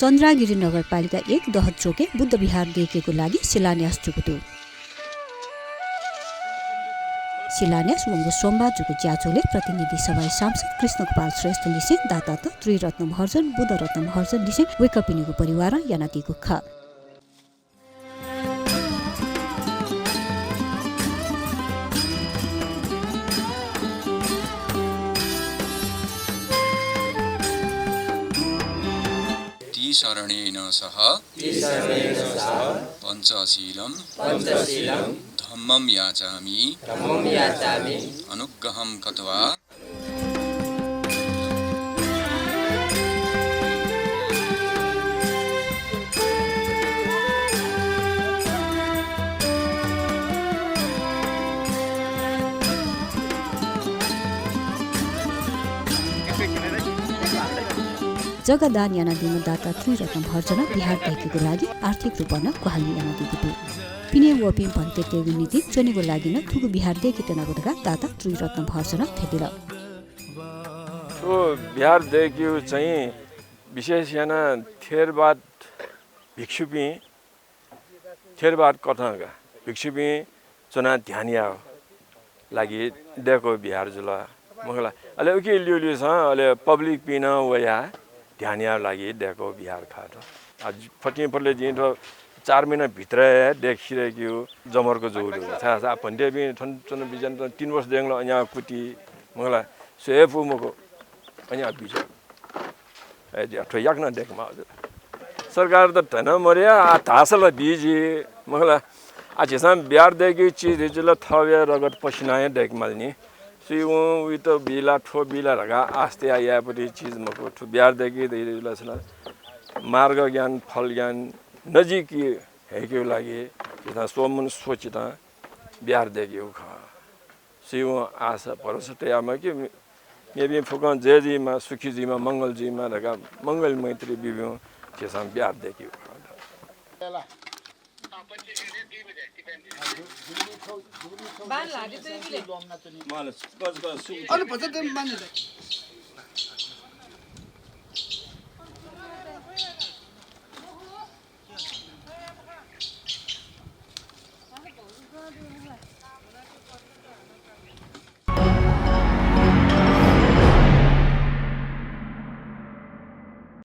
चन्द्रागिरी नगरपालिका 1 दहचोके बुद्ध विहार देखिएको लागि शिलान्यास जुगुदु शिलान्यास वंगु सोमबार जुगु ज्याचोले प्रतिनिधि सभा सांसद कृष्णकुमार श्रेष्ठ लिसे दाता त त्रिरत्न महर्जन बुद्ध रत्न महर्जन लिसे वेकपिनीको परिवार यानातिको ख शरणेन सह पञ्चशीलं धम्मं याचामि अनुग्रहं कृत्वा जगदान यानादिनु दाता त्रिरत्न महर्जन बिहार देखिको लागि आर्थिक रूपमा कुहाल्ने यानादिको पिने वपिम भन्ते तेगु नीति चनेको लागि न थुगु बिहार देखितेनाको दगा दाता त्रिरत्न महर्जन थेदिल सो बिहार देखियो चाहिँ विशेष याना थेरबाद भिक्षुपी थेरबाद कथागा भिक्षुपी चना ध्यानिया लागि देखो बिहार जुला मगला अले उके लियो छ अले पब्लिक पिन वया ध्यानिया लागि देखो बिहार खाटो आज फटिए परले जिन 4 महिना भित्र देखिरहेको जमरको जोडो छ भन्दै बि ठन ठन बिजन 3 वर्ष देङला यहाँ कुटी मगला सेफु मको अनि बिज ए अठ याक्न देखमा सरकार त धन मर्या धासल बिजी मगला आज सम बिहार देखि चीज जुल थवे रगत पसिनाए देखमालनी सिउ वी तो बिला ठो बिला रगा आस्ते आयापटी चीज मको ठो बिहार देखि दिलसला मार्ग ज्ञान फल ज्ञान नजिक हेक्यो लागि जता सोमन सोचिता बिहार देखियो ख सिउ आशा परसटयामा कि मेबी फुकन जेजीमा सुखीजीमा मंगलजीमा रगा मंगल मैत्री बिब्यो केसम बिहार देखियो बान लागे त